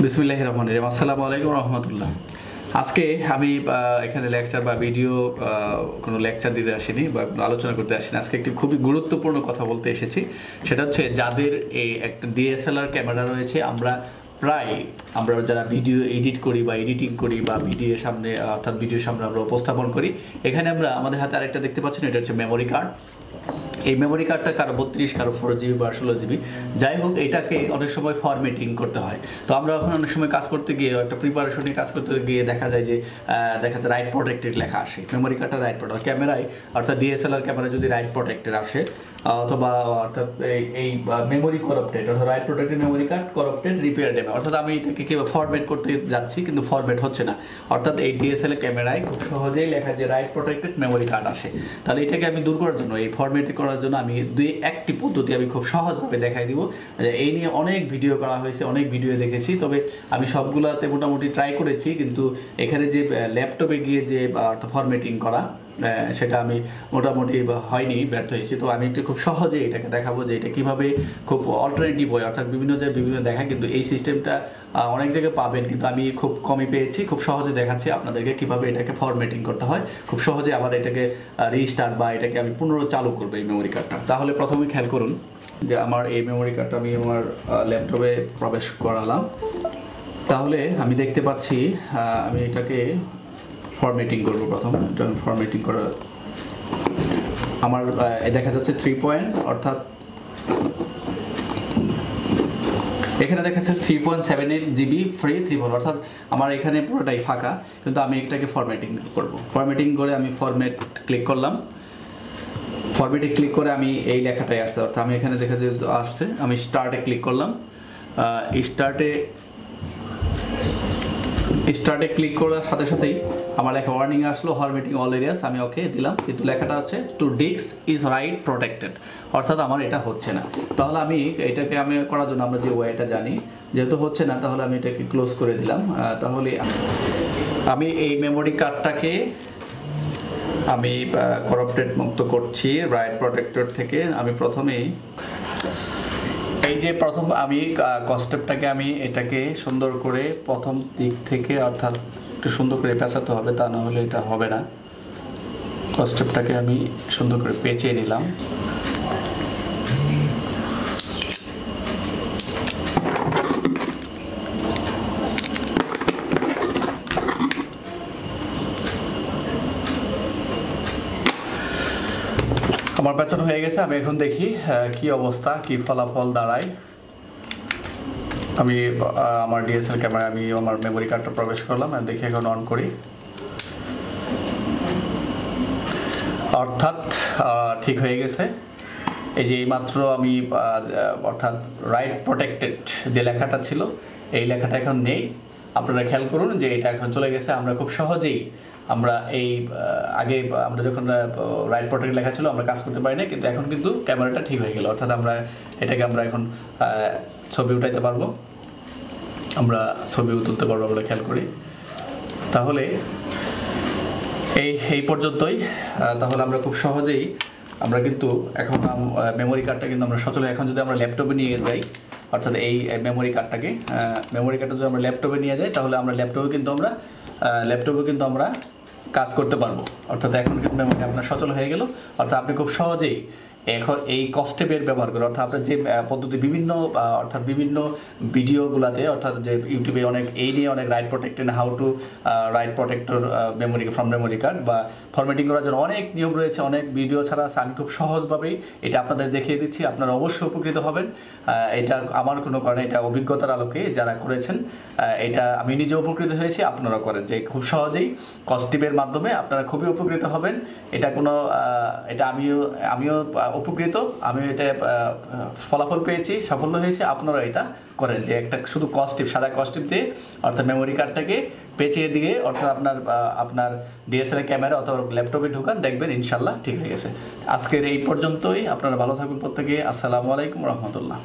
বিসমিল্লাহির রহমানির রহিম। আসসালামু আলাইকুম রহমতুল্লাহ। আজকে আমি এখানে লেকচার বা ভিডিও কোনো লেকচার দিতে আসিনি বা কোনো আলোচনা করতে আসিনি। আজকে একটি খুবই গুরুত্বপূর্ণ কথা বলতে এসেছি। সেটা হচ্ছে যাদের এই একটা ডিএসএলআর ক্যামেরা রয়েছে, আমরা যারা ভিডিও এডিট করি বা এডিটিং করি বা ভিডিওর সামনে অর্থাৎ ভিডিওর সামনে আমরা উপস্থাপন করি, এখানে আমরা আমাদের হাতে আরেকটা দেখতে পাচ্ছেন, এটা হচ্ছে মেমোরি কার্ড। এই মেমোরি কার্ডটা কারো 32, কারো 4GB বা 16GB, যাই হোক, এটাকে অনেক সময় ফরম্যাটিং করতে হয়। তো আমরা এখন অনেক সময় কাজ করতে গিয়ে একটা প্রিপারেশনে কাজ করতে গিয়ে দেখা যায় যে রাইট প্রোটেক্টেড লেখা আসে, মেমোরি কার্ডটা রাইট প্রোটেক্ট ক্যামেরায় অর্থাৎ ডিএসএলআর ক্যামেরায় যদি রাইট প্রোটেক্টেড আসে অথবা অর্থাৎ এই মেমোরি করাপ্টেড অর্থাৎ right protected memory card corrupted repairable, অর্থাৎ আমি এটাকে কেউ ফরম্যাট করতে যাচ্ছি কিন্তু ফরম্যাট হচ্ছে না, অর্থাৎ এই ডিএসএলআর ক্যামেরায় খুব সহজেই লেখা যে রাইট প্রোটেক্টেড মেমোরি কার্ড আসে। তাহলে এটাকে আমি দূর করার জন্য, এই ফরম্যাটিং করার জন্য আমি একটি পদ্ধতি আমি খুব সহজভাবে দেখাই দিব। এই নিয়ে অনেক ভিডিও করা হয়েছে, অনেক ভিডিও দেখেছি, তবে আমি সবগুলাতে মোটামুটি ট্রাই করেছি, কিন্তু এখানে যে ল্যাপটপে গিয়ে যে ফরম্যাটিং করা সেটা আমি মোটামুটি হয়নি, ব্যর্থ হয়েছি। তো আমি একটু খুব সহজে এটাকে দেখাবো যে এটা কীভাবে খুব অল্টারনেটিভ হয়, অর্থাৎ বিভিন্ন জায়গায় বিভিন্ন দেখায়, কিন্তু এই সিস্টেমটা অনেক জায়গায় পাবেন, কিন্তু আমি খুব কমই পেয়েছি। খুব সহজে দেখাচ্ছি আপনাদেরকে কীভাবে এটাকে ফরম্যাটিং করতে হয়, খুব সহজে আবার এটাকে রিস্টার্ট বা এটাকে আমি পুনরায় চালু করবো এই মেমোরি কার্ডটা। তাহলে প্রথমে খেয়াল করুন যে আমার এই মেমোরি কার্ডটা আমি আমার ল্যাপটপে প্রবেশ করালাম। তাহলে আমি দেখতে পাচ্ছি আমি এটাকে ফরম্যাটিং করবো। প্রথম এটা আমি ফরম্যাটিং করা, আমার দেখা যাচ্ছে 3 পয়েন্ট, অর্থাৎ এখানে দেখা যাচ্ছে 3.78GB ফ্রি 3 অর্থাৎ আমার এখানে পুরোটাই ফাঁকা, কিন্তু আমি এটাকে ফরম্যাটিং করব। ফরম্যাটিং করে আমি ফরম্যাট ক্লিক করলাম। ফরম্যাটে ক্লিক করে আমি এই লেখাটাই আসছে, অর্থাৎ আমি এখানে দেখা যেহেতু আসছে, আমি স্টার্টে ক্লিক করলাম। স্টার্টে ক্লিক করার সাথে সাথেই আমার লেখা ওয়ার্নিং আসলো, ফরম্যাটিং অল এরিয়াস, আমি ওকে দিলাম, কিন্তু লেখাটা হচ্ছে to disk is write protected, অর্থাৎ আমার এটা হচ্ছে না। তাহলে আমি এটাকে আমি করার জন্য আমরা যে ওয়েটা জানি, যেহেতু হচ্ছে না তাহলে আমি এটাকে ক্লোজ করে দিলাম। তাহলে আমি এই মেমোরি কার্ডটাকে আমি করাপ্টেড মুক্ত করছি রাইট প্রোটেক্টর থেকে। আমি প্রথমেই এই যে আমি কস্টেপটাকে আমি এটাকে সুন্দর করে প্রথম দিক থেকে, অর্থাৎ একটু সুন্দর করে পেঁচাতে হবে, তা না হলে এটা হবে না। কস্টেপটাকে আমি সুন্দর করে পেঁচিয়ে নিলাম। আমার পেছানো হয়ে গেছে। আমি এখন দেখি কি অবস্থা, কি ফলাফল দাঁড়ায়। আমি আমার ডিএসএল ক্যামেরা আমি আমার মেমোরি কার্ডটা প্রবেশ করলাম, আমি দেখি এখন অন করি, অর্থাৎ ঠিক হয়ে গেছে। এই যে এইমাত্র আমি অর্থাৎ রাইট প্রোটেক্টেড যে লেখাটা ছিল, এই লেখাটা এখন নেই। আপনারা খেয়াল করুন যে এটা এখন চলে গেছে। আমরা খুব সহজেই আমরা এই আগে আমরা যখন রাইট প্রোটেক্ট লেখা ছিল আমরা কাজ করতে পারি না, কিন্তু এখন কিন্তু ক্যামেরাটা ঠিক হয়ে গেল, অর্থাৎ আমরা এটাকে আমরা এখন ছবি উঠাইতে পারবো, আমরা ছবিও তুলতে পারবো বলে খেয়াল করি। তাহলে এই পর্যন্তই। তাহলে আমরা খুব সহজেই আমরা কিন্তু এখন মেমোরি কার্ডটা কিন্তু আমরা সচল, এখন যদি আমরা ল্যাপটপে নিয়ে যাই, অর্থাৎ এই মেমোরি কার্ডটা যদি আমরা ল্যাপটপে নিয়ে যাই, তাহলে আমরা ল্যাপটপে কিন্তু আমরা কাজ করতে পারবো, অর্থাৎ এখন কিন্তু মেমোরি আপনার সচল হয়ে গেল। অর্থাৎ আপনি খুব সহজেই এখন এই কস্টেপের ব্যবহার করে, অর্থাৎ আপনার যে পদ্ধতি বিভিন্ন ভিডিওগুলোতে, অর্থাৎ যে ইউটিউবে অনেক এই নিয়ে অনেক right protected, how to right protector memory from memory card বা ফরম্যাটিং করার জন্য অনেক নিয়ম রয়েছে, অনেক ভিডিও ছাড়া আছে। আমি খুব সহজভাবেই এটা আপনাদের দেখিয়ে দিচ্ছি, আপনারা অবশ্যই উপকৃত হবেন। এটা আমার কোনো কারণে, এটা অভিজ্ঞতার আলোকে যারা করেছেন, এটা আমি নিজে উপকৃত হয়েছি, আপনারা করেন যে খুব সহজেই কস্টেপের মাধ্যমে আপনারা খুবই উপকৃত হবেন। এটা আমিও উপকৃত, আমি এটা ফলাফল পেয়েছি, সাফল্য হয়েছে। আপনারা এটা করেন যে একটা শুধু সাদা কস্টিপ দিয়ে, অর্থাৎ মেমোরি কার্ডটাকে পেঁচিয়ে দিয়ে, অর্থাৎ আপনার ডিএসএলআর ক্যামেরা অথবা ল্যাপটপে ঢুকান, দেখবেন ইনশাল্লাহ ঠিক হয়ে গেছে। আজকের এই পর্যন্তই। আপনারা ভালো থাকুন প্রত্যেকে। আসসালামু আলাইকুম রহমতুল্লাহ।